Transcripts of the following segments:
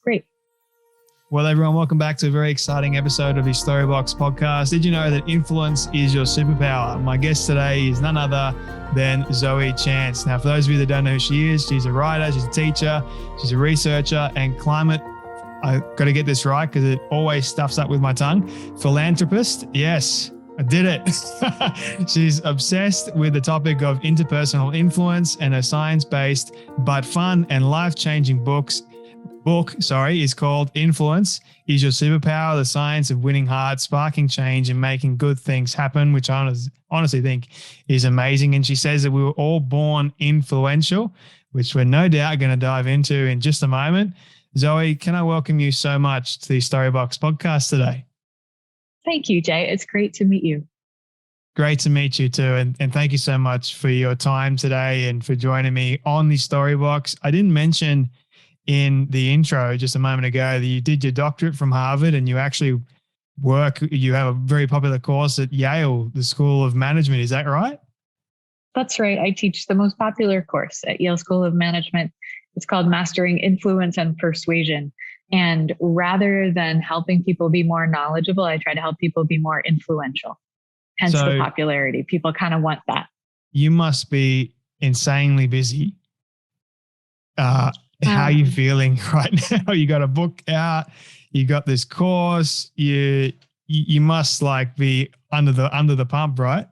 Great. Well, everyone, welcome back to a very exciting episode of the Storybox podcast. Did you know that influence is your superpower? My guest today is none other than Zoe Chance. Now, for those of you that don't know who she is, she's a writer, she's a teacher, she's a researcher, and climate, I got to get this right because it always stuffs up with my tongue, philanthropist. Yes, I did it. She's obsessed with the topic of interpersonal influence, and her science-based but fun and life-changing book is called Influence Is Your Superpower, the science of winning hearts, sparking change and making good things happen, which I honestly think is amazing. And she says that we were all born influential, which we're no doubt going to dive into in just a moment. Zoe, can I welcome you so much to the Storybox podcast today? Thank you, Jay. It's great to meet you. Great to meet you too. And thank you so much for your time today and for joining me on the Storybox. I didn't mention in the intro just a moment ago that you did your doctorate from Harvard and you actually you have a very popular course at Yale, the School of Management. Is that right? That's right. I teach the most popular course at Yale School of Management. It's called Mastering Influence and Persuasion. And rather than helping people be more knowledgeable, I try to help people be more influential. Hence the popularity. People kind of want that. You must be insanely busy. How are you feeling right now? You got a book out, you got this course, you must like be under the pump, right?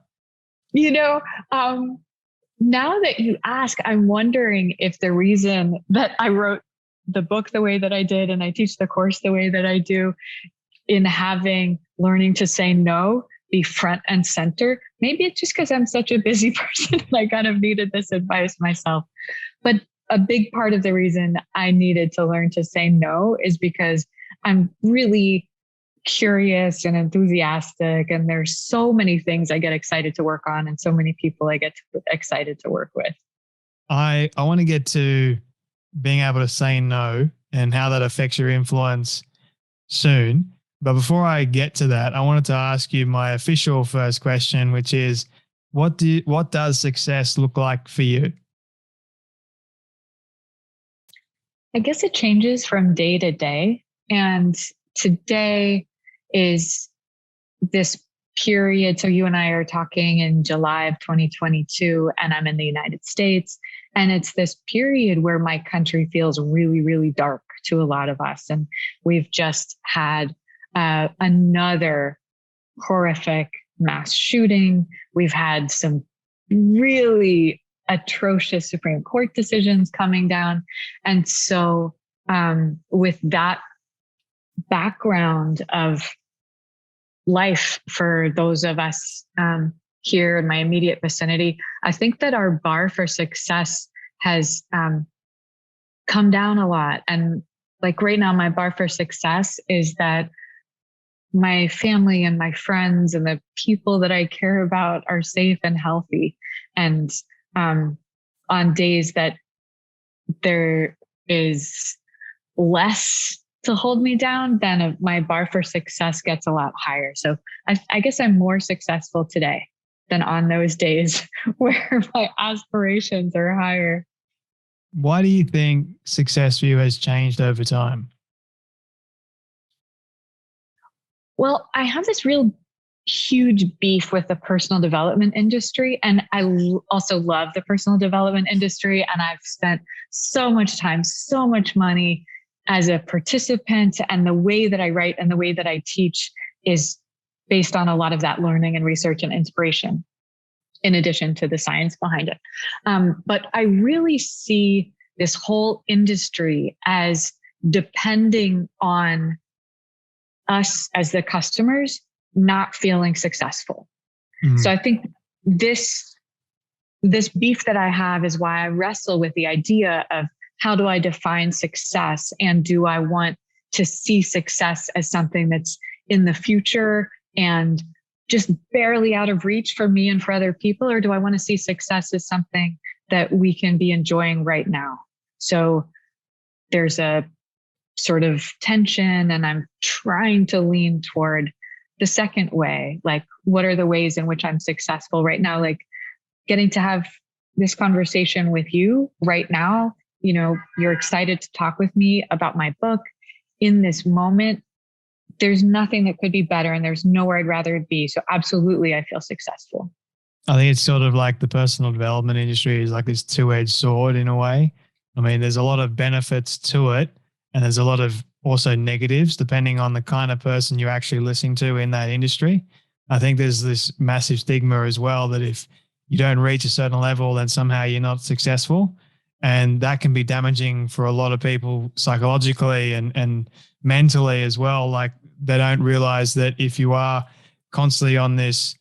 Now that you ask, I'm wondering if the reason that I wrote the book the way that I did and I teach the course the way that I do in having learning to say no be front and center, maybe it's just because I'm such a busy person and I kind of needed this advice myself. But a big part of the reason I needed to learn to say no is because I'm really curious and enthusiastic, and there's so many things I get excited to work on and so many people I get excited to work with. I want to get to being able to say no and how that affects your influence soon. But before I get to that, I wanted to ask you my official first question, which is, what does success look like for you? I guess it changes from day to day. And today is this period. So you and I are talking in July of 2022, and I'm in the United States. And it's this period where my country feels really, really dark to a lot of us. And we've just had another horrific mass shooting. We've had some really atrocious Supreme Court decisions coming down. And so with that background of life for those of us here in my immediate vicinity, I think that our bar for success has come down a lot. And like right now, my bar for success is that my family and my friends and the people that I care about are safe and healthy. And on days that there is less to hold me down, then my bar for success gets a lot higher. So I guess I'm more successful today than on those days where my aspirations are higher. Why do you think success for you has changed over time? Well, I have this real huge beef with the personal development industry. And I also love the personal development industry. And I've spent so much time, so much money as a participant. And the way that I write and the way that I teach is based on a lot of that learning and research and inspiration, in addition to the science behind it. But I really see this whole industry as depending on us as the customers not feeling successful. Mm-hmm. So I think this beef that I have is why I wrestle with the idea of how do I define success, and do I want to see success as something that's in the future and just barely out of reach for me and for other people, or do I want to see success as something that we can be enjoying right now? So there's a sort of tension, and I'm trying to lean toward the second way. Like, what are the ways in which I'm successful right now? Like getting to have this conversation with you right now. You know, you're excited to talk with me about my book. in this moment, there's nothing that could be better and there's nowhere I'd rather be. So absolutely, I feel successful. I think it's sort of like the personal development industry is like this two-edged sword in a way. I mean, there's a lot of benefits to it, and there's a lot of also negatives depending on the kind of person you're actually listening to in that industry. I think there's this massive stigma as well that if you don't reach a certain level, then somehow you're not successful. And that can be damaging for a lot of people psychologically and mentally as well. Like they don't realize that if you are constantly on this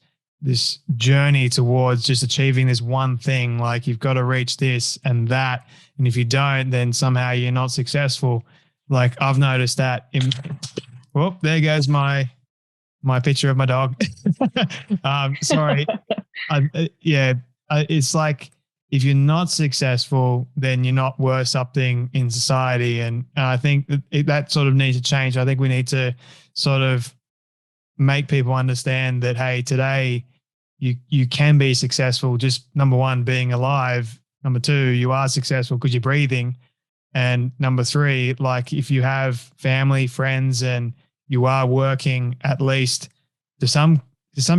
journey towards just achieving this one thing, like you've got to reach this and that. And if you don't, then somehow you're not successful. Like I've noticed that there goes my picture of my dog. Sorry. It's like, if you're not successful, then you're not worth something in society. And I think that sort of needs to change. I think we need to sort of make people understand that, hey, today you can be successful. Just number one, being alive. Number two, you are successful because you're breathing. And number three, like if you have family, friends, and you are working at least to some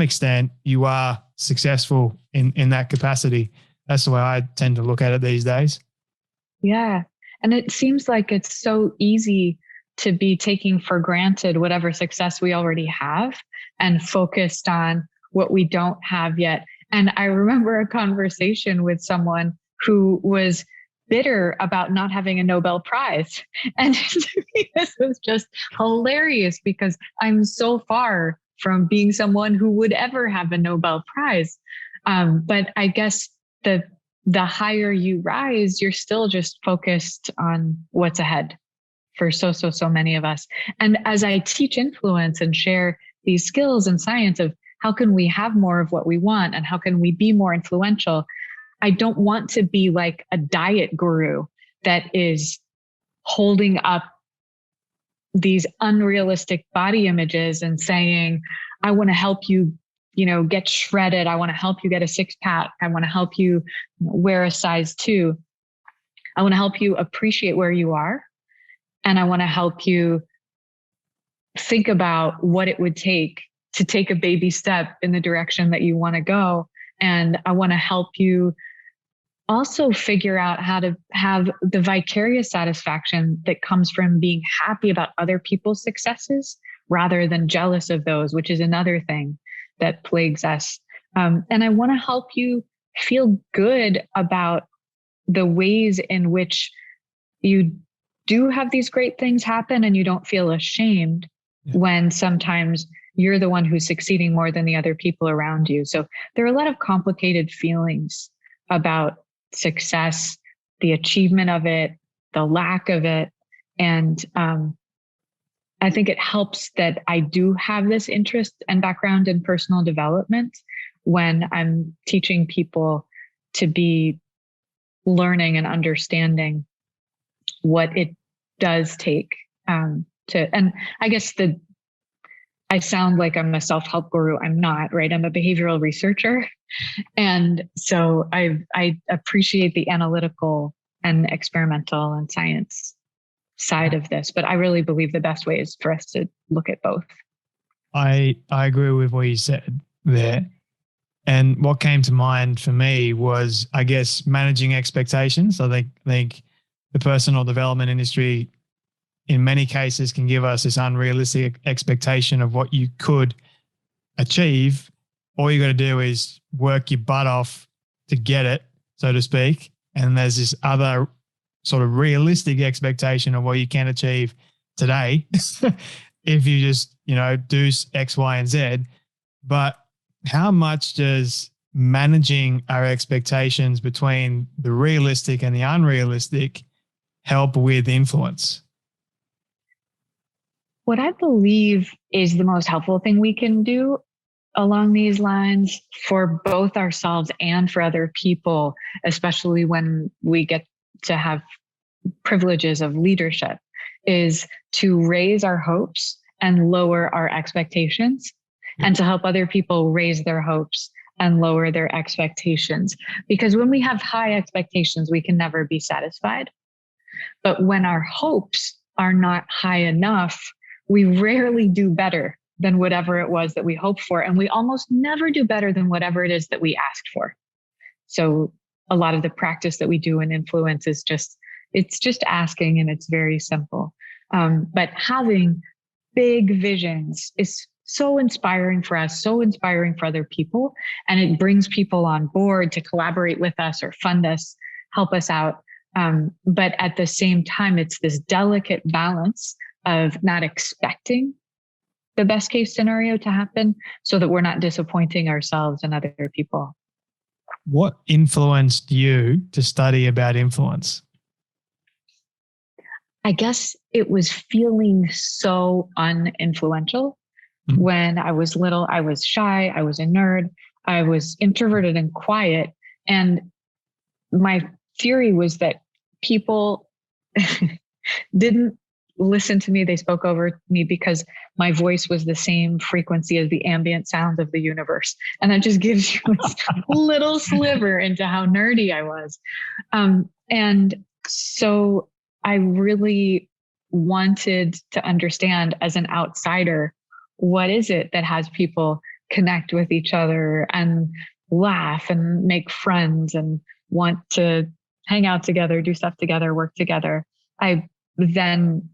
extent, you are successful in that capacity. That's the way I tend to look at it these days. Yeah. And it seems like it's so easy to be taking for granted whatever success we already have and focused on what we don't have yet. And I remember a conversation with someone who was bitter about not having a Nobel Prize. And to me, this was just hilarious because I'm so far from being someone who would ever have a Nobel Prize. But I guess the higher you rise, you're still just focused on what's ahead for so many of us. And as I teach influence and share these skills and science of how can we have more of what we want and how can we be more influential, I don't want to be like a diet guru that is holding up these unrealistic body images and saying, I want to help you, get shredded. I want to help you get a six pack. I want to help you wear a size 2. I want to help you appreciate where you are. And I want to help you think about what it would take to take a baby step in the direction that you want to go. And I want to help you also figure out how to have the vicarious satisfaction that comes from being happy about other people's successes rather than jealous of those, which is another thing that plagues us. And I want to help you feel good about the ways in which you do have these great things happen and you don't feel ashamed when sometimes you're the one who's succeeding more than the other people around you. So there are a lot of complicated feelings about success, the achievement of it, the lack of it. And I think it helps that I do have this interest and background in personal development when I'm teaching people to be learning and understanding what it does take and I guess I sound like I'm a self-help guru. I'm not, right? I'm a behavioral researcher. And so I appreciate the analytical and experimental and science side of this, but I really believe the best way is for us to look at both. I agree with what you said there. And what came to mind for me was, I guess, managing expectations. I think the personal development industry in many cases can give us this unrealistic expectation of what you could achieve. All you got to do is work your butt off to get it, so to speak. And there's this other sort of realistic expectation of what you can achieve today if you just, do X, Y, and Z. But how much does managing our expectations between the realistic and the unrealistic help with influence? What I believe is the most helpful thing we can do along these lines for both ourselves and for other people, especially when we get to have privileges of leadership, is to raise our hopes and lower our expectations, and to help other people raise their hopes and lower their expectations. Because when we have high expectations, we can never be satisfied. But when our hopes are not high enough, we rarely do better than whatever it was that we hoped for. And we almost never do better than whatever it is that we asked for. So a lot of the practice that we do in influence is it's just asking, and it's very simple. But having big visions is so inspiring for us, so inspiring for other people. And it brings people on board to collaborate with us or fund us, help us out. But at the same time, it's this delicate balance of not expecting the best case scenario to happen so that we're not disappointing ourselves and other people. What influenced you to study about influence? I guess it was feeling so uninfluential. When I was little, I was shy, I was a nerd, I was introverted and quiet. And my theory was that people didn't listen to me. They spoke over me because my voice was the same frequency as the ambient sound of the universe. And that just gives you a little sliver into how nerdy I was. And so I really wanted to understand as an outsider, what is it that has people connect with each other and laugh and make friends and want to hang out together, do stuff together, work together. I then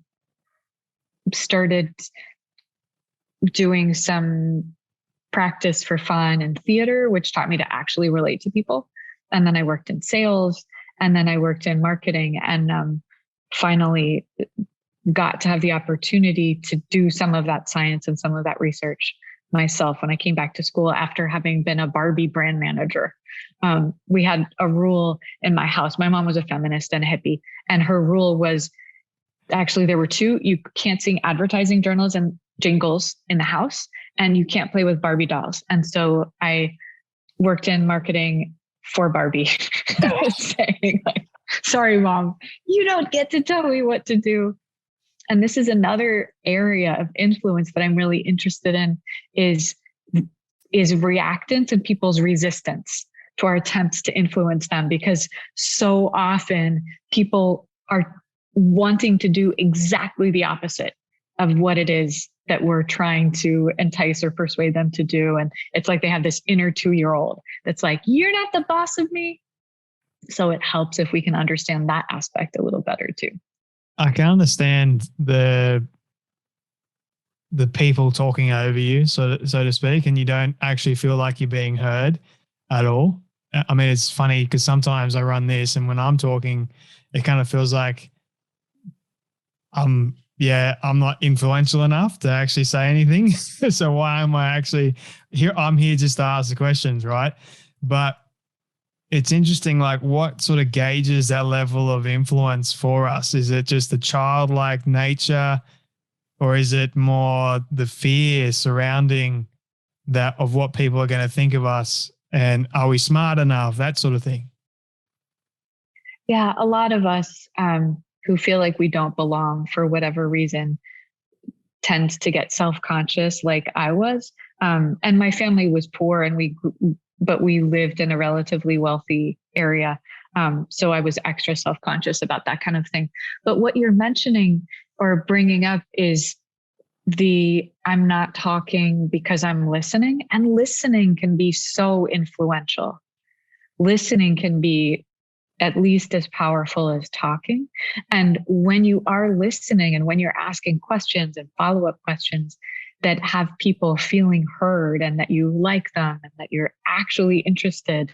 started doing some practice for fun and theater, which taught me to actually relate to people. And then I worked in sales, and then I worked in marketing, and finally got to have the opportunity to do some of that science and some of that research myself when I came back to school after having been a Barbie brand manager. We had a rule in my house. My mom was a feminist and a hippie, and her rule was, actually there were two: you can't sing advertising journals and jingles in the house, and you can't play with Barbie dolls. And so I worked in marketing for Barbie, saying like, sorry, mom, you don't get to tell me what to do. And this is another area of influence that I'm really interested in is reactance and people's resistance to our attempts to influence them, because so often people are wanting to do exactly the opposite of what it is that we're trying to entice or persuade them to do. And it's like they have this inner 2-year-old that's like, you're not the boss of me. So it helps if we can understand that aspect a little better too. I can understand the people talking over you, so to speak, and you don't actually feel like you're being heard at all. I mean, it's funny because sometimes I run this, and when I'm talking, it kind of feels like I'm not influential enough to actually say anything. So why am I actually here? I'm here just to ask the questions, right? But it's interesting, like what sort of gauges that level of influence for us? Is it just the childlike nature, or is it more the fear surrounding that of what people are going to think of us? And are we smart enough? That sort of thing. Yeah, a lot of us who feel like we don't belong for whatever reason tend to get self-conscious, like I was. And my family was poor, and but we lived in a relatively wealthy area. So I was extra self-conscious about that kind of thing. But what you're mentioning or bringing up is I'm not talking because I'm listening, and listening can be so influential. Listening can be at least as powerful as talking. And when you are listening and when you're asking questions and follow-up questions that have people feeling heard and that you like them and that you're actually interested,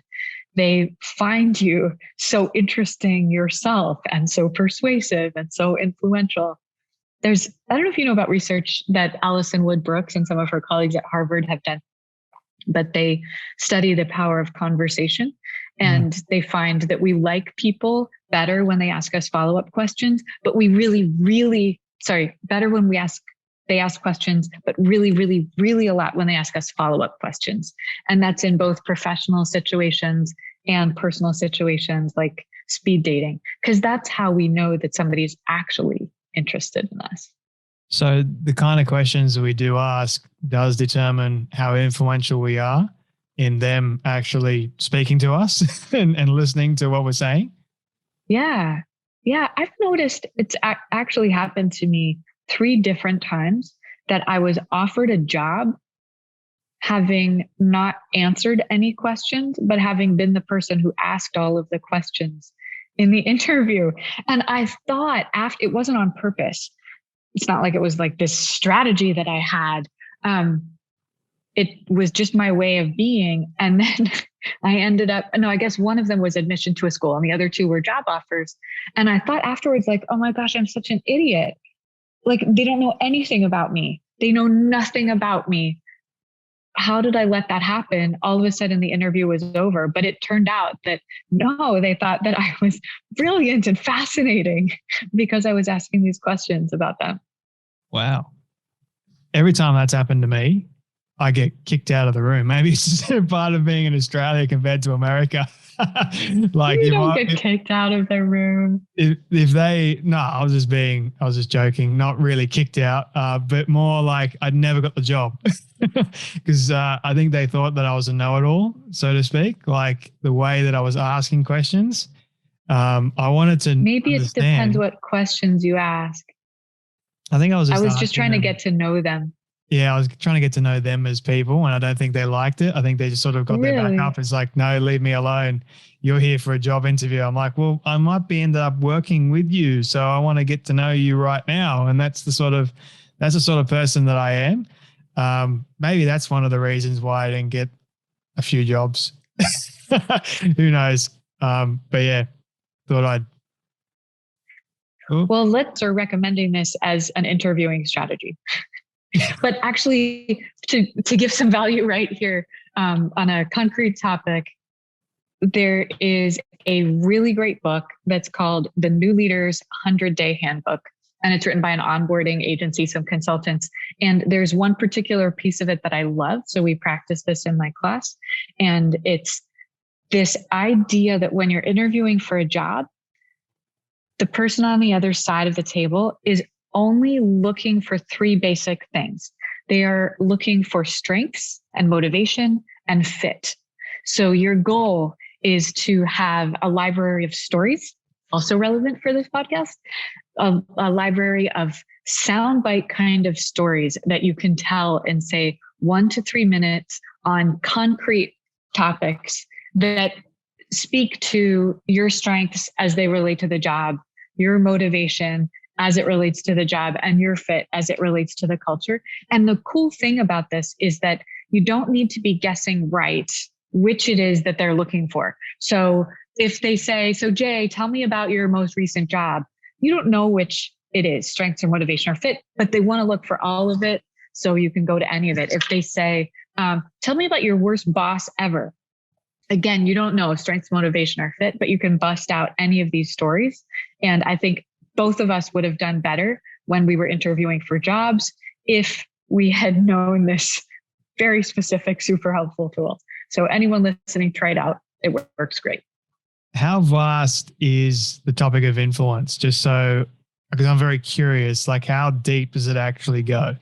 they find you so interesting yourself and so persuasive and so influential. I don't know if you know about research that Alison Wood Brooks and some of her colleagues at Harvard have done, but they study the power of conversation. And they find that we like people better when they ask us follow-up questions, but we better when they ask questions, but really, really, really a lot when they ask us follow-up questions. And that's in both professional situations and personal situations like speed dating, because that's how we know that somebody's actually interested in us. So the kind of questions that we do ask does determine how influential we are in them actually speaking to us and listening to what we're saying. Yeah. Yeah, I've noticed it's actually happened to me 3 different times that I was offered a job having not answered any questions, but having been the person who asked all of the questions in the interview. And I thought after it wasn't on purpose. It's not like it was like this strategy that I had. It was just my way of being. And then I ended up, no, I guess one of them was admission to a school and the other 2 were job offers. And I thought afterwards, like, oh my gosh, I'm such an idiot. Like, they don't know anything about me. They know nothing about me. How did I let that happen? All of a sudden the interview was over, but it turned out that no, they thought that I was brilliant and fascinating because I was asking these questions about them. Wow. Every time that's happened to me, I get kicked out of the room. Maybe it's just part of being in Australia compared to America. Like you don't get kicked out of the room. If they, no, I was just joking, not really kicked out, but more like I'd never got the job because I think they thought that I was a know-it-all, so to speak, like the way that I was asking questions. I wanted to maybe understand. It depends what questions you ask. I think I was just trying to get to know them. Yeah, I was trying to get to know them as people, and I don't think they liked it. I think they just sort of got their back up. It's like, no, leave me alone. You're here for a job interview. I'm like, well, I might be end up working with you, so I want to get to know you right now. And that's the sort of person that I am. Maybe that's one of the reasons why I didn't get a few jobs. Who knows? But yeah, thought I'd. Ooh. Well, let's are recommending this as an interviewing strategy. But actually, to give some value right here on a concrete topic, there is a really great book that's called The New Leader's 100-Day Handbook. And it's written by an onboarding agency, some consultants. And there's one particular piece of it that I love. So we practice this in my class. And it's this idea that when you're interviewing for a job, the person on the other side of the table is only looking for 3 basic things. They are looking for strengths and motivation and fit. So your goal is to have a library of stories, also relevant for this podcast, a library of soundbite kind of stories that you can tell in, say, 1 to 3 minutes on concrete topics that speak to your strengths as they relate to the job, your motivation as it relates to the job, and your fit as it relates to the culture. And the cool thing about this is that you don't need to be guessing right which it is that they're looking for. So if they say, so Jay, tell me about your most recent job, you don't know which it is, strengths or motivation or fit, but they want to look for all of it. So you can go to any of it. If they say, tell me about your worst boss ever. Again, you don't know if strengths, motivation, or fit, but you can bust out any of these stories. And I think both of us would have done better when we were interviewing for jobs if we had known this very specific, super helpful tool. So anyone listening, try it out. It works great. How vast is the topic of influence? Just so, because I'm very curious, like how deep does it actually go?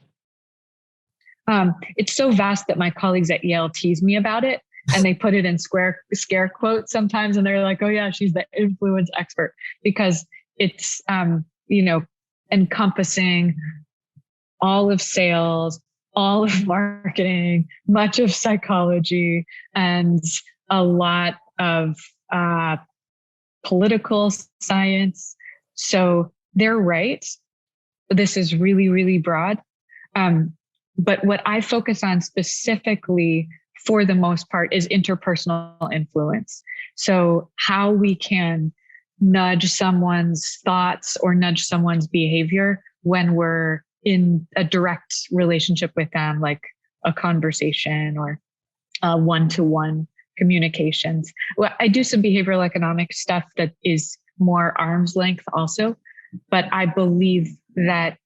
It's so vast that my colleagues at Yale tease me about it. And they put it in scare quotes sometimes. And they're like, oh yeah, she's the influence expert, because it's, encompassing all of sales, all of marketing, much of psychology, and a lot of political science. So they're right. This is really, really broad. But what I focus on specifically for the most part is interpersonal influence. So how we can nudge someone's thoughts or nudge someone's behavior when we're in a direct relationship with them, like a conversation or one-to-one communications. Well, I do some behavioral economic stuff that is more arm's length also, but I believe that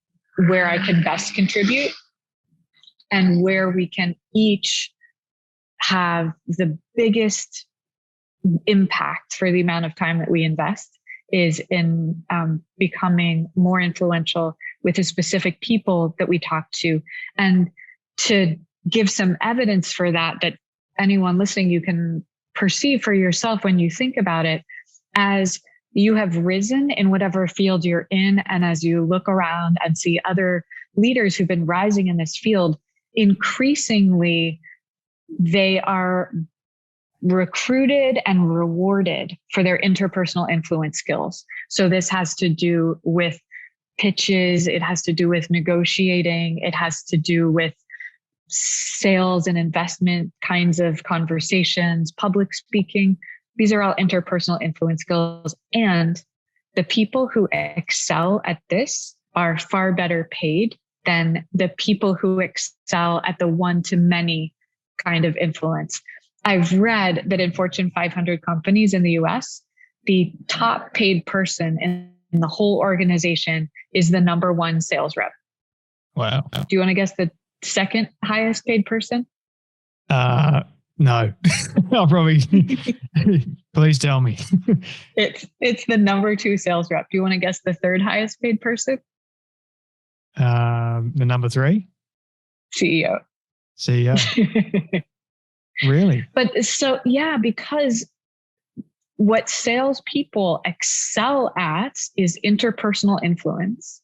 where I can best contribute and where we can each have the biggest impact for the amount of time that we invest is in becoming more influential with the specific people that we talk to. And to give some evidence for that anyone listening, you can perceive for yourself when you think about it as, you have risen in whatever field you're in. And as you look around and see other leaders who've been rising in this field, increasingly they are recruited and rewarded for their interpersonal influence skills. So this has to do with pitches. It has to do with negotiating. It has to do with sales and investment kinds of conversations, public speaking. These are all interpersonal influence skills. And the people who excel at this are far better paid than the people who excel at the one-to-many kind of influence. I've read that in Fortune 500 companies in the US, the top paid person in the whole organization is the number one sales rep. Wow. Do you want to guess the second highest paid person? No. I'll probably, please tell me. It's the number two sales rep. Do you want to guess the third highest paid person? The number three? CEO. Really? But so, yeah, because what salespeople excel at is interpersonal influence.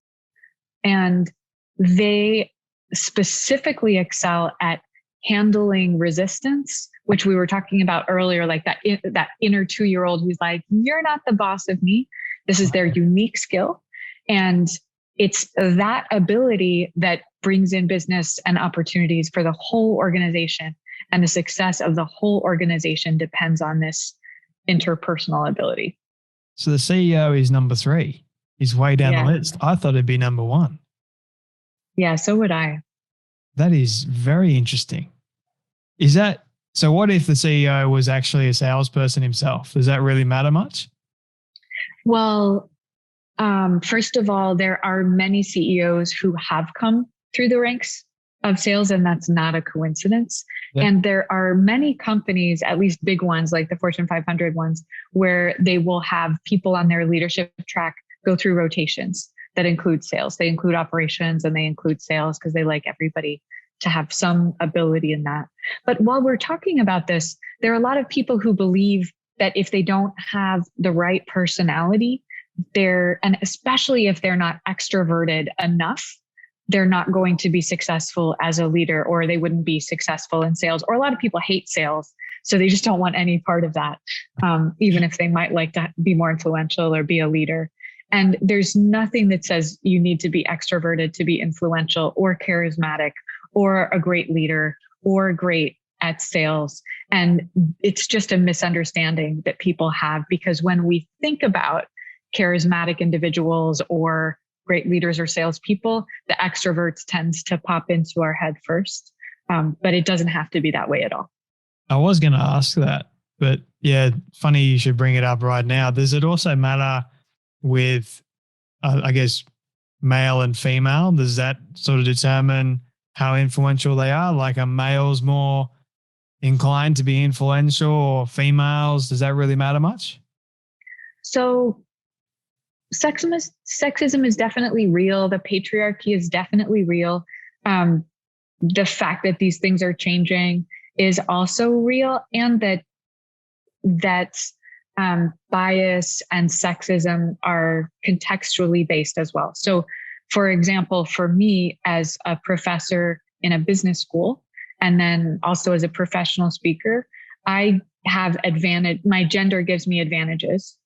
And they specifically excel at handling resistance, which we were talking about earlier, like that inner 2-year-old who's like, you're not the boss of me. This is their unique skill. And it's that ability that brings in business and opportunities for the whole organization. And the success of the whole organization depends on this interpersonal ability. So the CEO is number 3. He's way down the list. I thought it'd be number 1. Yeah, so would I. That is very interesting. So what if the CEO was actually a salesperson himself? Does that really matter much? Well, first of all, there are many CEOs who have come through the ranks of sales, and that's not a coincidence. Yeah. And there are many companies, at least big ones like the Fortune 500 ones, where they will have people on their leadership track go through rotations that include sales. They include operations and they include sales because they like everybody to have some ability in that. But while we're talking about this, there are a lot of people who believe that if they don't have the right personality, and especially if they're not extroverted enough, they're not going to be successful as a leader, or they wouldn't be successful in sales. Or a lot of people hate sales, so they just don't want any part of that, even if they might like to be more influential or be a leader. And there's nothing that says you need to be extroverted to be influential or charismatic or a great leader or great at sales. And it's just a misunderstanding that people have, because when we think about charismatic individuals or great leaders or salespeople, the extroverts tends to pop into our head first. But it doesn't have to be that way at all. I was going to ask that, but yeah, funny you should bring it up right now. Does it also matter with, I guess, male and female? Does that sort of determine how influential they are? Like, are males more inclined to be influential, or females? Does that really matter much? So sexism is definitely real. The patriarchy is definitely real. The fact that these things are changing is also real, and that bias and sexism are contextually based as well. So, for example, for me as a professor in a business school, and then also as a professional speaker, I have my gender gives me advantages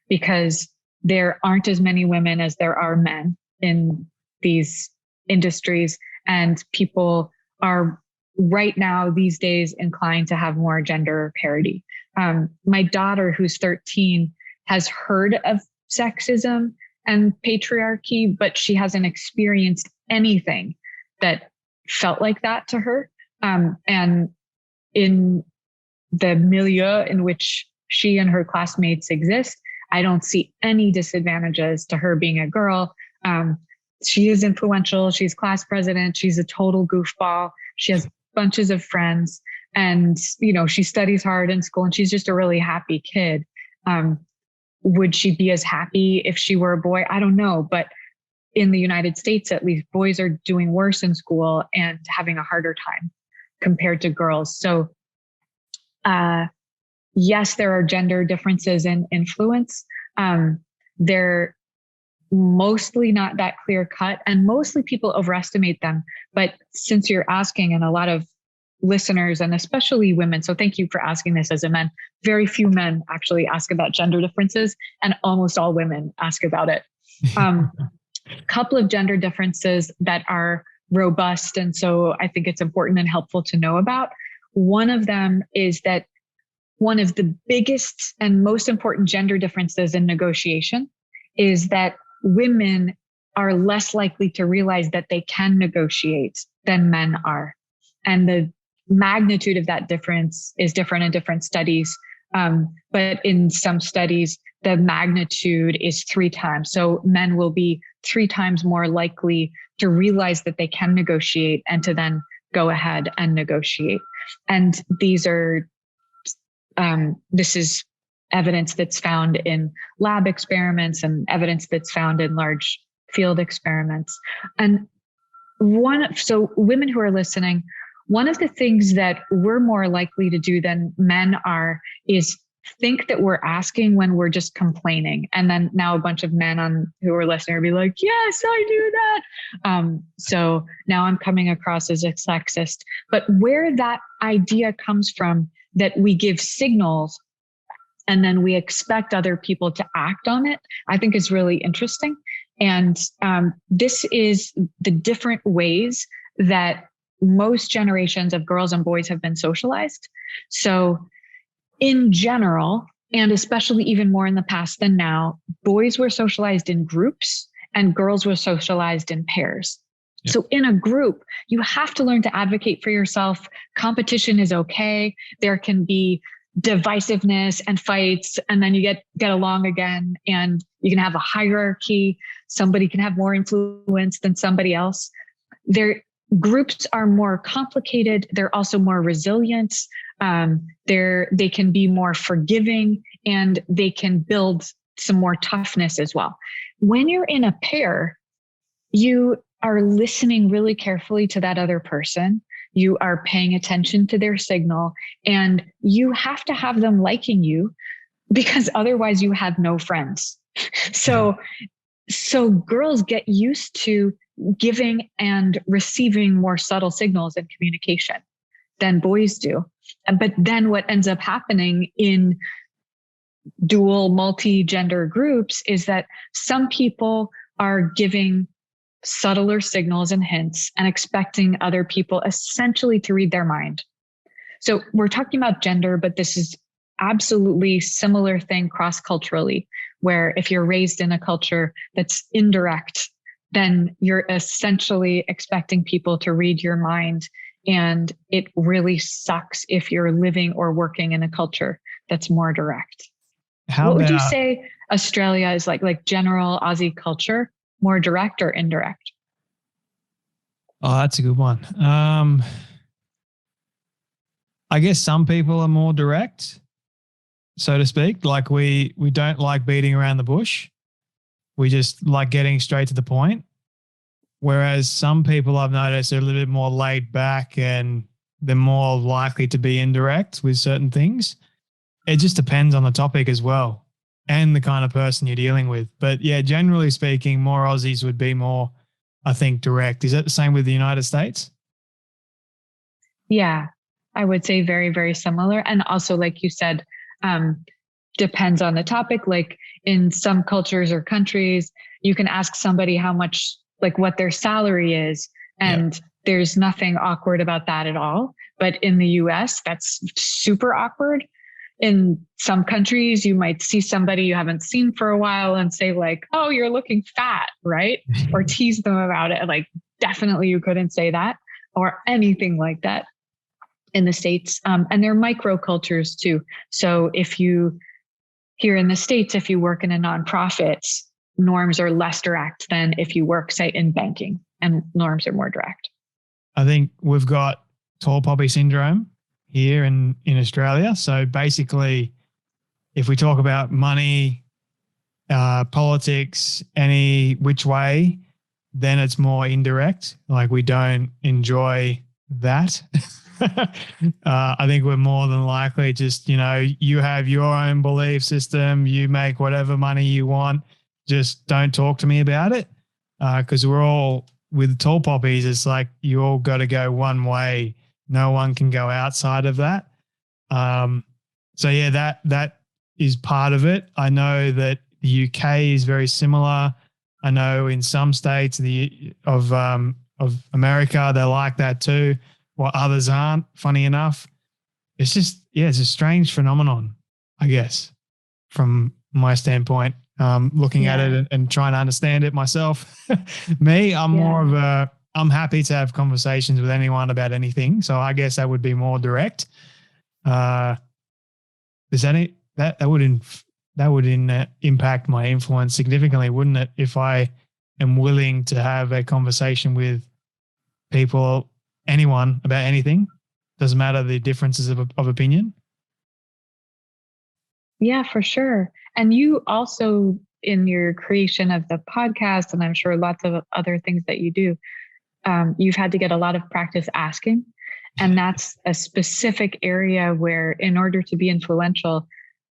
because there aren't as many women as there are men in these industries. And people are right now these days inclined to have more gender parity. My daughter, who's 13, has heard of sexism and patriarchy, but she hasn't experienced anything that felt like that to her. And in the milieu in which she and her classmates exist, I don't see any disadvantages to her being a girl. She is influential. She's class president. She's a total goofball. She has bunches of friends, and, she studies hard in school, and she's just a really happy kid. Would she be as happy if she were a boy? I don't know. But in the United States, at least, boys are doing worse in school and having a harder time compared to girls. So, yes, there are gender differences in influence, They're mostly not that clear cut, and mostly people overestimate them. But since you're asking, and a lot of listeners, and especially women, so thank you for asking this as a man, very few men actually ask about gender differences, and almost all women ask about it. Couple of gender differences that are robust, and so I think it's important and helpful to know about. One of them is that one of the biggest and most important gender differences in negotiation is that women are less likely to realize that they can negotiate than men are. And the magnitude of that difference is different in different studies. But in some studies, the magnitude is 3 times. So men will be 3 times more likely to realize that they can negotiate and to then go ahead and negotiate. And these are, this is evidence that's found in lab experiments and evidence that's found in large field experiments. And so women who are listening, one of the things that we're more likely to do than men are is think that we're asking when we're just complaining. And then now a bunch of men who are listening will be like, yes, I do that. So now I'm coming across as a sexist. But where that idea comes from, that we give signals and then we expect other people to act on it, I think is really interesting. And this is the different ways that most generations of girls and boys have been socialized. So in general, and especially even more in the past than now, boys were socialized in groups and girls were socialized in pairs. Yep. So in a group, you have to learn to advocate for yourself. Competition is okay. There can be divisiveness and fights, and then you get along again, and you can have a hierarchy. Somebody can have more influence than somebody else. Groups are more complicated. They're also more resilient. They can be more forgiving, and they can build some more toughness as well. When you're in a pair, you are listening really carefully to that other person. You are paying attention to their signal, and you have to have them liking you, because otherwise you have no friends. So girls get used to giving and receiving more subtle signals in communication than boys do. But then what ends up happening in dual multi-gender groups is that some people are giving subtler signals and hints and expecting other people essentially to read their mind. So we're talking about gender, but this is absolutely similar thing cross-culturally, where if you're raised in a culture that's indirect, then you're essentially expecting people to read your mind. And it really sucks if you're living or working in a culture that's more direct. What would you say Australia is like general Aussie culture? More direct or indirect? Oh, that's a good one. I guess some people are more direct, so to speak. Like we don't like beating around the bush. We just like getting straight to the point. Whereas some people I've noticed are a little bit more laid back and they're more likely to be indirect with certain things. It just depends on the topic as well and the kind of person you're dealing with. But yeah, generally speaking, more Aussies would be more, I think, direct. Is that the same with the United States? Yeah, I would say very, very similar. And also, like you said, depends on the topic. Like in some cultures or countries, you can ask somebody how much, like what their salary is. And there's nothing awkward about that at all. But in the US, that's super awkward. In some countries, you might see somebody you haven't seen for a while and say like, oh, you're looking fat, right? Or tease them about it. Like, definitely you couldn't say that or anything like that in the States. And they're micro cultures too. So here in the States, if you work in a nonprofit, norms are less direct than if you work, say, in banking, and norms are more direct. I think we've got tall poppy syndrome here in Australia. So basically, if we talk about money, politics, any which way, then it's more indirect. Like we don't enjoy that. I think we're more than likely just, you have your own belief system, you make whatever money you want, just don't talk to me about it. Because we're all, with tall poppies, it's like you all got to go one way. No one can go outside of that. So yeah, that is part of it. I know that the UK is very similar. I know in some states of America, they're like that too, while others aren't, funny enough. It's just, it's a strange phenomenon, I guess, from my standpoint, looking at it and trying to understand it myself. Me, I'm happy to have conversations with anyone about anything. So I guess that would be more direct. That would impact my influence significantly, wouldn't it? If I am willing to have a conversation with people, anyone, about anything, doesn't matter the differences of opinion. Yeah, for sure. And you also, in your creation of the podcast, and I'm sure lots of other things that you do, you've had to get a lot of practice asking. And that's a specific area where, in order to be influential,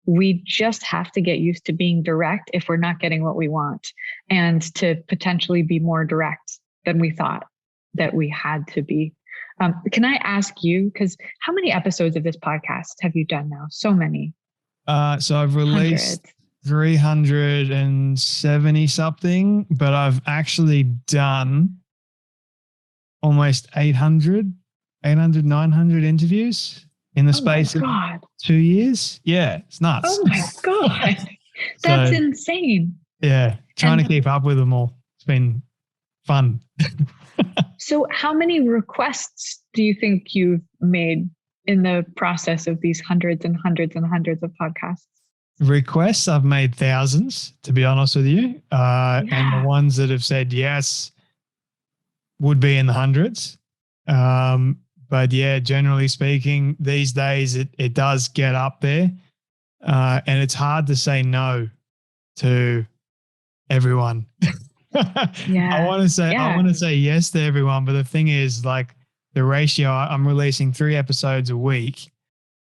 we just have to get used to being direct if we're not getting what we want, and to potentially be more direct than we thought that we had to be. Can I ask you, because how many episodes of this podcast have you done now? So many. So I've released 370 something, but I've actually done almost 900 interviews in the space of 2 years. Yeah, it's nuts. Oh my God. That's insane. Yeah, trying to keep up with them all. It's been fun. So how many requests do you think you've made in the process of these hundreds and hundreds and hundreds of podcasts? Requests, I've made thousands, to be honest with you. And the ones that have said yes would be in the hundreds. But yeah, generally speaking, these days it does get up there. And it's hard to say no to everyone. I want to say yes to everyone, but the thing is, like, the ratio, I'm releasing 3 episodes a week,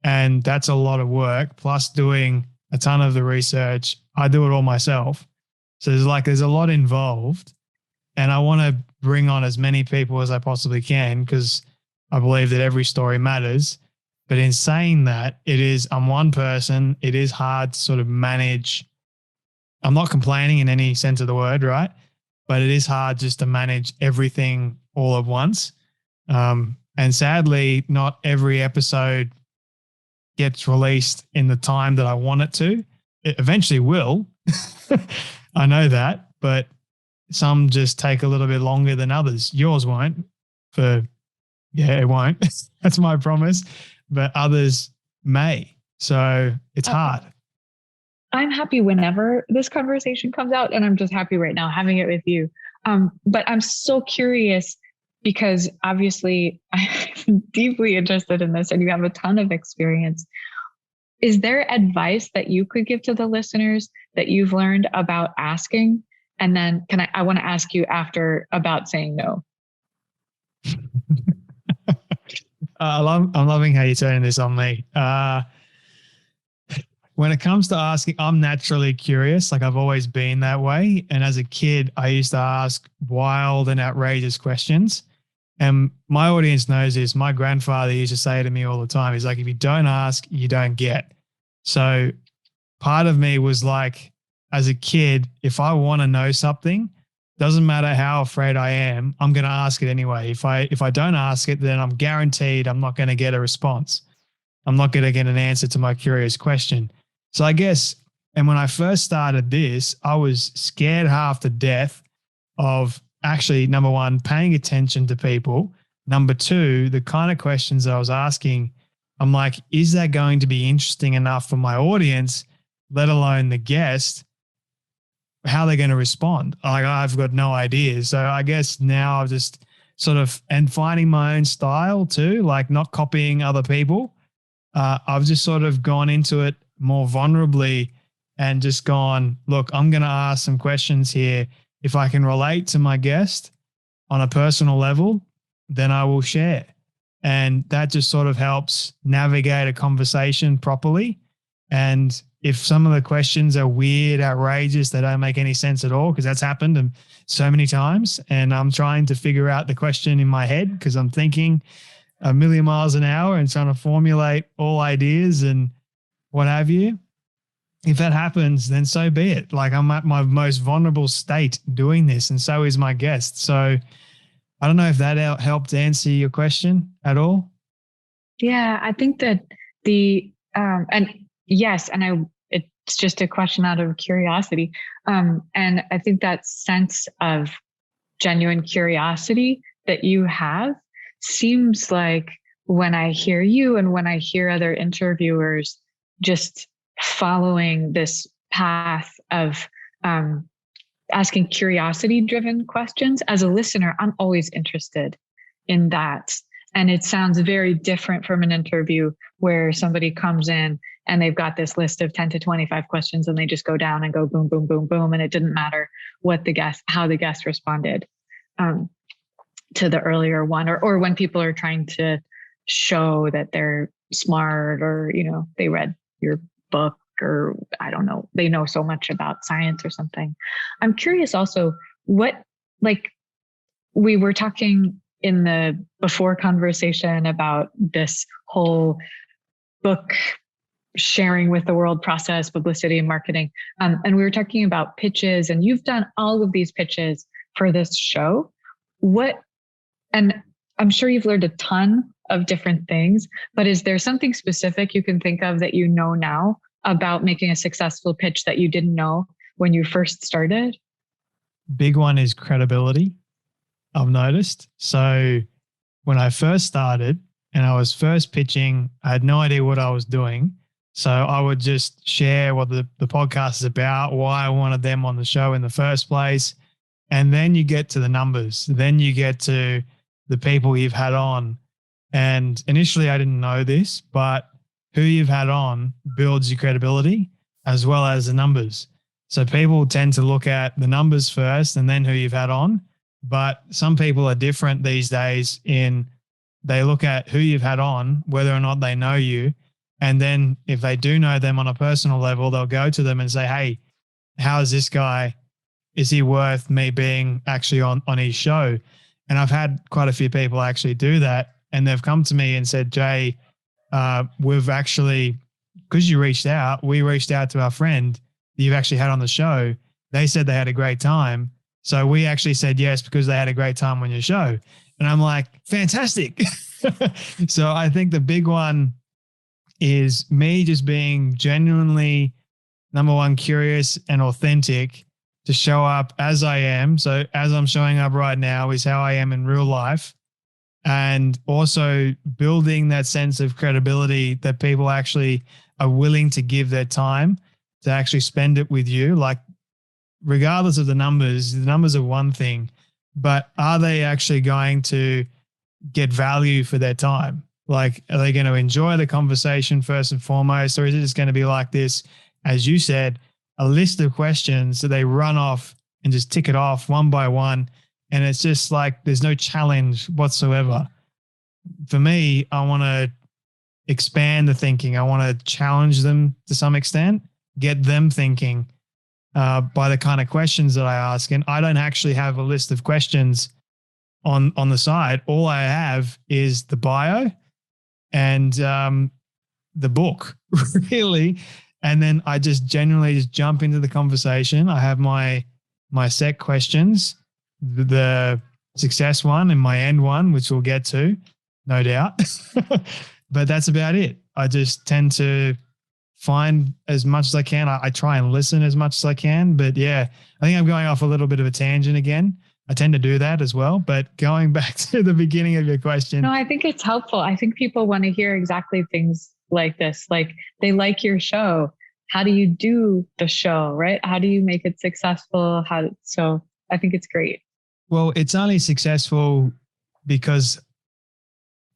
and that's a lot of work, plus doing a ton of the research. I do it all myself. So there's a lot involved, and I want to bring on as many people as I possibly can, because I believe that every story matters. But in saying that, I'm one person. It is hard to sort of manage. I'm not complaining in any sense of the word, right? But it is hard just to manage everything all at once. And sadly, not every episode gets released in the time that I want it to. It eventually will. I know that, but some just take a little bit longer than others. Yours won't. It won't. That's my promise. But others may. So it's hard. I'm happy whenever this conversation comes out, and I'm just happy right now having it with you. But I'm so curious, because obviously I'm deeply interested in this and you have a ton of experience. Is there advice that you could give to the listeners that you've learned about asking? And then I want to ask you after about saying no. I'm loving how you're turning this on me. When it comes to asking, I'm naturally curious. Like, I've always been that way. And as a kid, I used to ask wild and outrageous questions. And my audience knows this. My grandfather used to say to me all the time, he's like, if you don't ask, you don't get. So part of me was like, as a kid, if I want to know something, doesn't matter how afraid I am, I'm going to ask it anyway. If I don't ask it, then I'm guaranteed I'm not going to get a response. I'm not going to get an answer to my curious question. So I guess, and when I first started this, I was scared half to death of actually, number one, paying attention to people. Number two, the kind of questions I was asking, I'm like, is that going to be interesting enough for my audience, let alone the guest? How they're going to respond? Like, I've got no idea. So I guess now I've just sort of, and finding my own style too, like not copying other people. I've just sort of gone into it more vulnerably and just gone, look, I'm going to ask some questions here. If I can relate to my guest on a personal level, then I will share. And that just sort of helps navigate a conversation properly. And if some of the questions are weird, outrageous, they don't make any sense at all, because that's happened so many times. And I'm trying to figure out the question in my head because I'm thinking a million miles an hour and trying to formulate all ideas and what have you. If that happens, then so be it. Like, I'm at my most vulnerable state doing this, and so is my guest. So I don't know if that helped answer your question at all. Yeah, I think that and yes, and it's just a question out of curiosity. And I think that sense of genuine curiosity that you have seems like, when I hear you and when I hear other interviewers just following this path of asking curiosity-driven questions, as a listener, I'm always interested in that. And it sounds very different from an interview where somebody comes in and they've got this list of 10 to 25 questions and they just go down and go boom, boom, boom, boom. And it didn't matter how the guest responded to the earlier one, or when people are trying to show that they're smart, or, they read your book, or I don't know, they know so much about science or something. I'm curious also we were talking in the before conversation about this whole book sharing with the world process, publicity and marketing. And we were talking about pitches, and you've done all of these pitches for this show. And I'm sure you've learned a ton of different things, but is there something specific you can think of that you know now about making a successful pitch that you didn't know when you first started? Big one is credibility, I've noticed. So when I first started and I was first pitching, I had no idea what I was doing. So I would just share what the podcast is about, why I wanted them on the show in the first place. And then you get to the numbers. Then you get to the people you've had on. And initially I didn't know this, but who you've had on builds your credibility as well as the numbers. So people tend to look at the numbers first and then who you've had on. But some people are different these days they look at who you've had on, whether or not they know you. And then if they do know them on a personal level, they'll go to them and say, hey, how is this guy? Is he worth me being actually on his show? And I've had quite a few people actually do that. And they've come to me and said, Jay, we've actually, because you reached out, we reached out to our friend that you've actually had on the show. They said they had a great time. So we actually said yes because they had a great time on your show. And I'm like, fantastic. So I think the big one is me just being genuinely, number one, curious and authentic, to show up as I am. So as I'm showing up right now is how I am in real life. And also building that sense of credibility that people actually are willing to give their time to actually spend it with you. Like, regardless of the numbers are one thing, but are they actually going to get value for their time? Like, are they going to enjoy the conversation first and foremost? Or is it just going to be like this, as you said, a list of questions that they run off and just tick it off one by one? And it's just like, there's no challenge whatsoever. For me, I want to expand the thinking. I want to challenge them to some extent, get them thinking by the kind of questions that I ask. And I don't actually have a list of questions on the side. All I have is the bio and the book, really. And then I just genuinely just jump into the conversation. I have my set questions, the success one and my end one, which we'll get to, no doubt. But that's about it. I just tend to find as much as I can. I try and listen as much as I can. But yeah, I think I'm going off a little bit of a tangent again. I tend to do that as well. But going back to the beginning of your question. No, I think it's helpful. I think people want to hear exactly things like this. Like, they like your show. How do you do the show, right? How do you make it successful? So I think it's great. Well, it's only successful because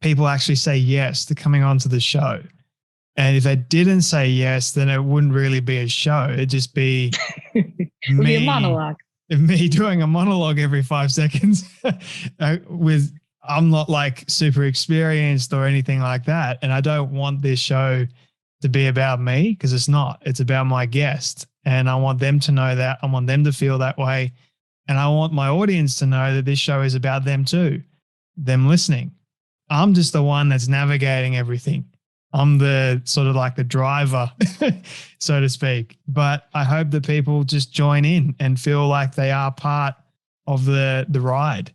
people actually say yes to coming onto the show. And if they didn't say yes, then it wouldn't really be a show. It'd just be It would be a monologue. Me doing a monologue every 5 seconds with I'm not like super experienced or anything like that. And I don't want this show to be about me, because it's not. It's about my guest. And I want them to know that. I want them to feel that way. And I want my audience to know that this show is about them too, them listening. I'm just the one that's navigating everything. I'm the sort of like the driver, so to speak. But I hope that people just join in and feel like they are part of the ride.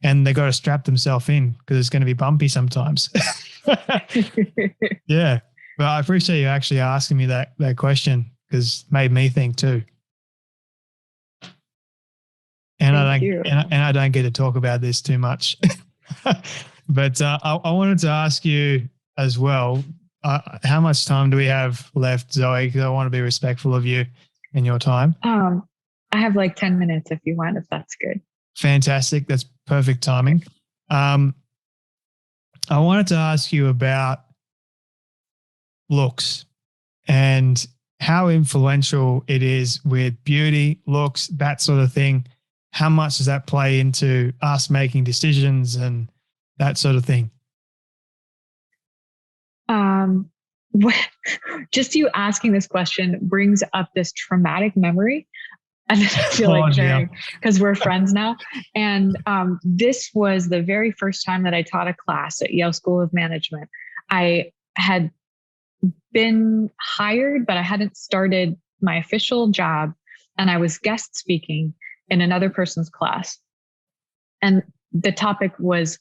And they got to strap themselves in, because it's going to be bumpy sometimes. Yeah. But I appreciate you actually asking me that question, because it made me think too. And I don't get to talk about this too much. But I wanted to ask you as well, how much time do we have left, Zoe? Because I want to be respectful of you and your time. I have like 10 minutes if you want, if that's good. Fantastic. That's perfect timing. I wanted to ask you about looks and how influential it is with beauty, looks, that sort of thing. How much does that play into us making decisions and that sort of thing? Just you asking this question brings up this traumatic memory. And I feel like sharing, because we're friends now. And this was the very first time that I taught a class at Yale School of Management. I had been hired, but I hadn't started my official job. And I was guest speaking in another person's class. And the topic was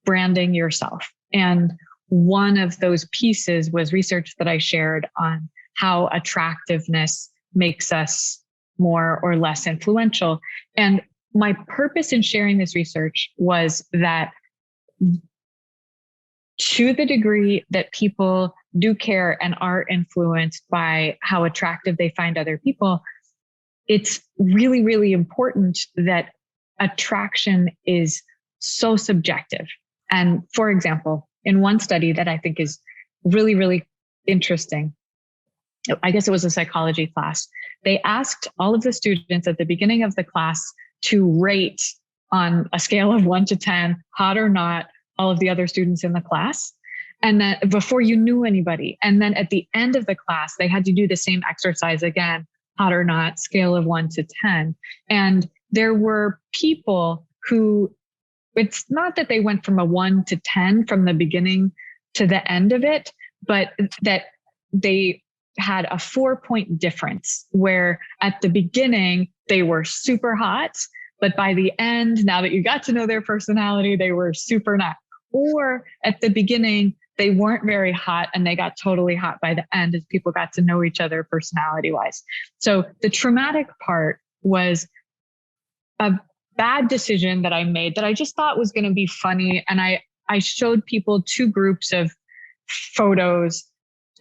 branding yourself. And one of those pieces was research that I shared on how attractiveness makes us more or less influential. And my purpose in sharing this research was that to the degree that people do care and are influenced by how attractive they find other people, it's really, really important that attraction is so subjective. And for example, in one study that I think is really, really interesting, I guess it was a psychology class, they asked all of the students at the beginning of the class to rate on a scale of 1 to 10, hot or not, all of the other students in the class. And then before you knew anybody. And then at the end of the class, they had to do the same exercise again, hot or not, scale of 1 to 10. And there were people who, it's not that they went from a 1 to 10 from the beginning to the end of it, but that they had a 4-point difference where at the beginning they were super hot, but by the end, now that you got to know their personality, they were super not. Or at the beginning, they weren't very hot and they got totally hot by the end as people got to know each other personality wise. So the traumatic part was a bad decision that I made that I just thought was going to be funny. And I showed people 2 groups of photos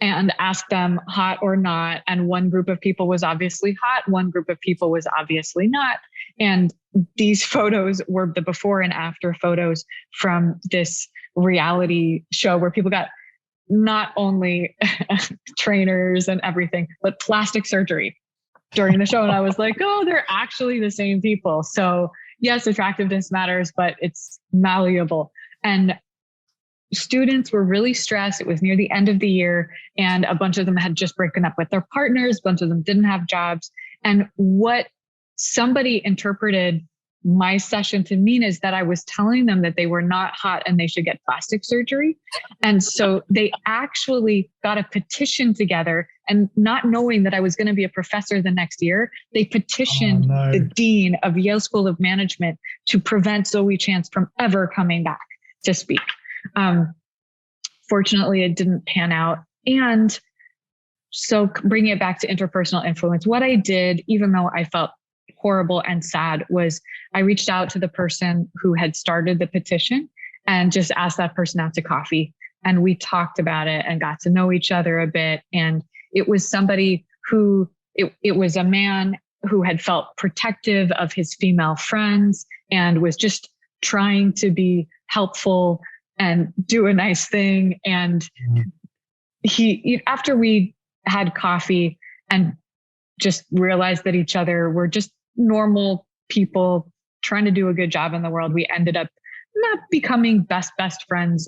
and asked them hot or not. And one group of people was obviously hot. One group of people was obviously not. And these photos were the before and after photos from this reality show where people got not only trainers and everything, but plastic surgery during the show. And I was like, oh, they're actually the same people. So yes, attractiveness matters, but it's malleable. And students were really stressed. It was near the end of the year and a bunch of them had just broken up with their partners. A bunch of them didn't have jobs. And what somebody interpreted my session to mean is that I was telling them that they were not hot and they should get plastic surgery. And so they actually got a petition together, and not knowing that I was going to be a professor the next year, they petitioned the dean of Yale School of Management to prevent Zoe Chance from ever coming back to speak. Fortunately, it didn't pan out. And so bringing it back to interpersonal influence, what I did, even though I felt horrible and sad, was I reached out to the person who had started the petition and just asked that person out to coffee. And we talked about it and got to know each other a bit. And it was somebody who, it was a man who had felt protective of his female friends and was just trying to be helpful and do a nice thing. And he, after we had coffee and just realized that each other were just normal people trying to do a good job in the world, we ended up not becoming best friends,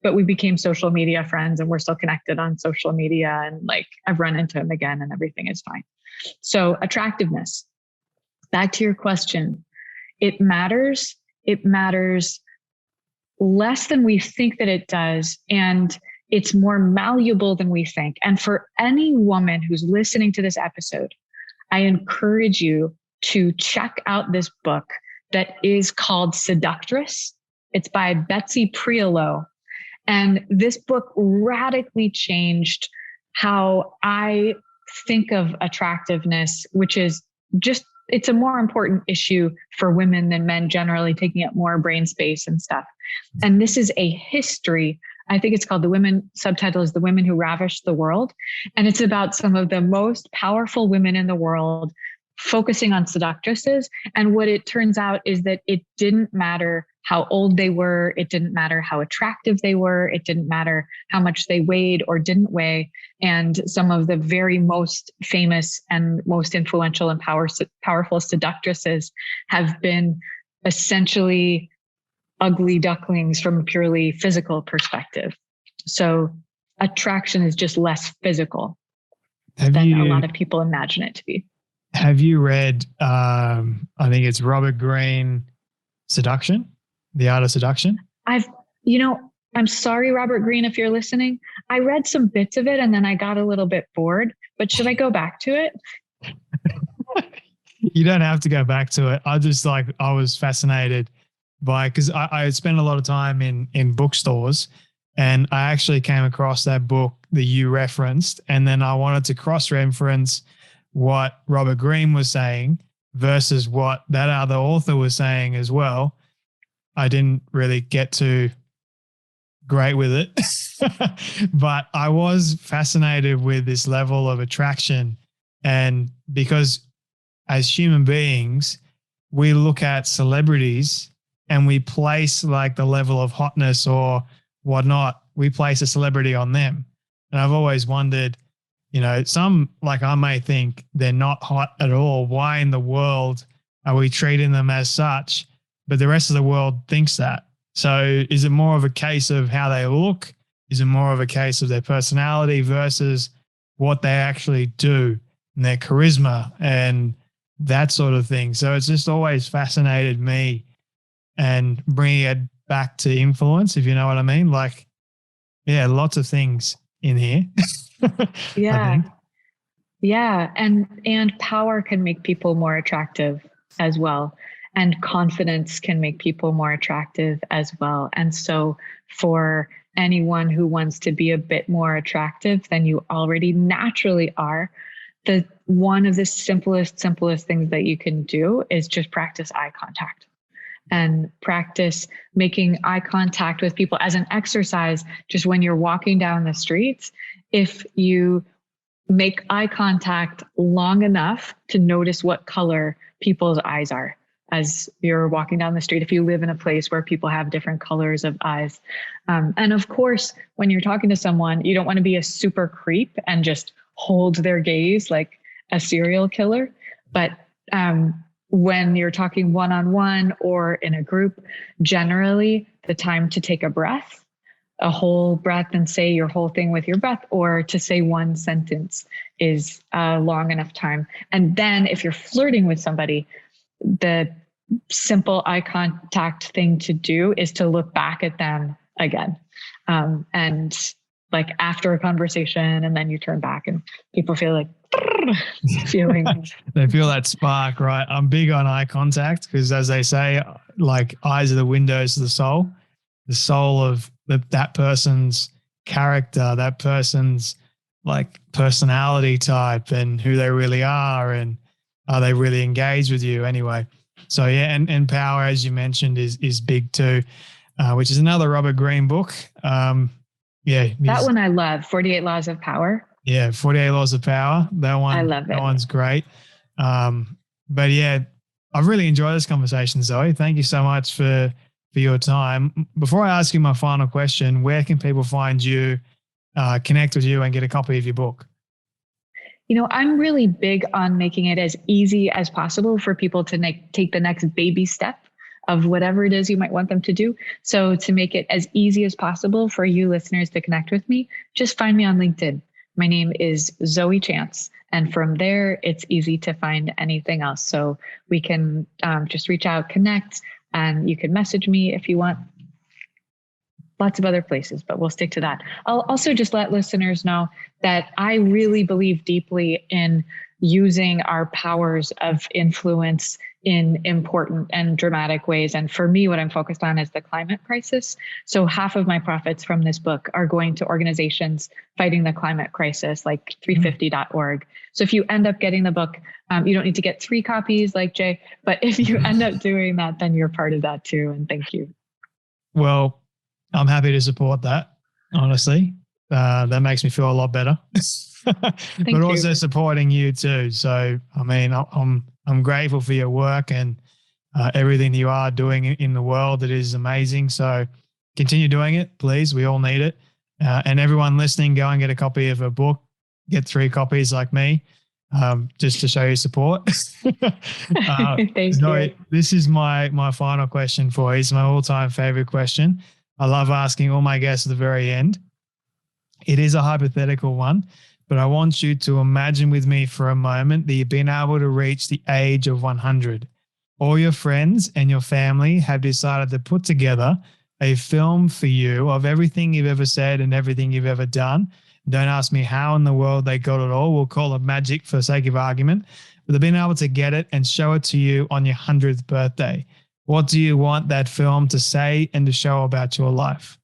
but we became social media friends, and we're still connected on social media. And like, I've run into him again and everything is fine. So attractiveness, back to your question, it matters. It matters less than we think that it does. And it's more malleable than we think. And for any woman who's listening to this episode, I encourage you to check out this book that is called Seductress. It's by Betsy Priolo. And this book radically changed how I think of attractiveness, which is just, it's a more important issue for women than men generally, taking up more brain space and stuff. And this is a history. I think it's called subtitle is The Women Who Ravished the World. And it's about some of the most powerful women in the world, focusing on seductresses. And what it turns out is that it didn't matter how old they were. It didn't matter how attractive they were. It didn't matter how much they weighed or didn't weigh. And some of the very most famous and most influential and powerful seductresses have been essentially ugly ducklings from a purely physical perspective. So attraction is just less physical than a lot of people imagine it to be. Have you read, I think it's Robert Greene, Seduction, The Art of Seduction? I'm sorry, Robert Greene, if you're listening. I read some bits of it and then I got a little bit bored, but should I go back to it? You don't have to go back to it. I was fascinated by, because I spent a lot of time in bookstores, and I actually came across that book that you referenced, and then I wanted to cross-reference what Robert Greene was saying versus what that other author was saying as well. I didn't really get too great with it, but I was fascinated with this level of attraction. And because as human beings, we look at celebrities and we place like the level of hotness or whatnot, we place a celebrity on them. And I've always wondered, some, like, I may think they're not hot at all. Why in the world are we treating them as such? But the rest of the world thinks that. So is it more of a case of how they look? Is it more of a case of their personality versus what they actually do and their charisma and that sort of thing? So it's just always fascinated me, and bringing it back to influence, if you know what I mean. Like, yeah, lots of things in here. Yeah. Yeah. And power can make people more attractive as well. And confidence can make people more attractive as well. And so for anyone who wants to be a bit more attractive than you already naturally are, one of the simplest things that you can do is just practice eye contact. And practice making eye contact with people as an exercise. Just when you're walking down the streets, if you make eye contact long enough to notice what color people's eyes are as you're walking down the street, if you live in a place where people have different colors of eyes. And of course, when you're talking to someone, you don't want to be a super creep and just hold their gaze like a serial killer. But when you're talking one-on-one or in a group, generally the time to take a whole breath and say your whole thing with your breath, or to say one sentence is a long enough time. And then if you're flirting with somebody, the simple eye contact thing to do is to look back at them again. And like after a conversation, and then you turn back and people feel like feeling. They feel that spark, right? I'm big on eye contact because, as they say, like, eyes are the windows to the soul of that person's character, that person's like personality type, and who they really are, and are they really engaged with you anyway. So yeah, and power, as you mentioned, is big too, which is another Robert Greene book. That one I love, 48 Laws of Power. Yeah, 48 Laws of Power. That one, I love it. That one's great. But yeah, I've really enjoyed this conversation, Zoe. Thank you so much for your time. Before I ask you my final question, where can people find you, connect with you, and get a copy of your book? I'm really big on making it as easy as possible for people to take the next baby step of whatever it is you might want them to do. So to make it as easy as possible for you listeners to connect with me, just find me on LinkedIn. My name is Zoe Chance. And from there, it's easy to find anything else. So we can just reach out, connect, and you can message me if you want. Lots of other places, but we'll stick to that. I'll also just let listeners know that I really believe deeply in using our powers of influence in important and dramatic ways. And for me, what I'm focused on is the climate crisis. So half of my profits from this book are going to organizations fighting the climate crisis, like 350.org. So if you end up getting the book, you don't need to get 3 copies like Jay, but if you end up doing that, then you're part of that too. And thank you. Well, I'm happy to support that, honestly. That makes me feel a lot better. But also supporting you too. So, I mean, I'm grateful for your work and everything you are doing in the world. It is amazing. So continue doing it, please. We all need it. And everyone listening, go and get a copy of a book. Get 3 copies like me, just to show you support. Thank Zoe, you. this is my final question for you. It's my all-time favorite question. I love asking all my guests at the very end. It is a hypothetical one, but I want you to imagine with me for a moment that you've been able to reach the age of 100. All your friends and your family have decided to put together a film for you of everything you've ever said and everything you've ever done. Don't ask me how in the world they got it all. We'll call it magic for sake of argument. But they've been able to get it and show it to you on your 100th birthday. What do you want that film to say and to show about your life?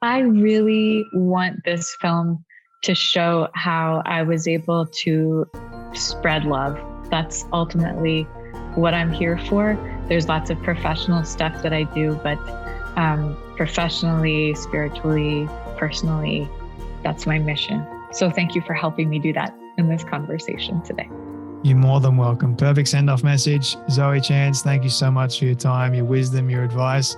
I really want this film to show how I was able to spread love. That's ultimately what I'm here for. There's lots of professional stuff that I do, but professionally, spiritually, personally, that's my mission. So thank you for helping me do that in this conversation today. You're more than welcome. Perfect send-off message. Zoe Chance, thank you so much for your time, your wisdom, your advice,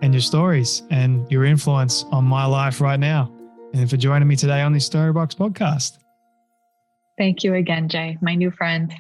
and your stories, and your influence on my life right now, and for joining me today on the Storybox podcast. Thank you again, Jay, my new friend.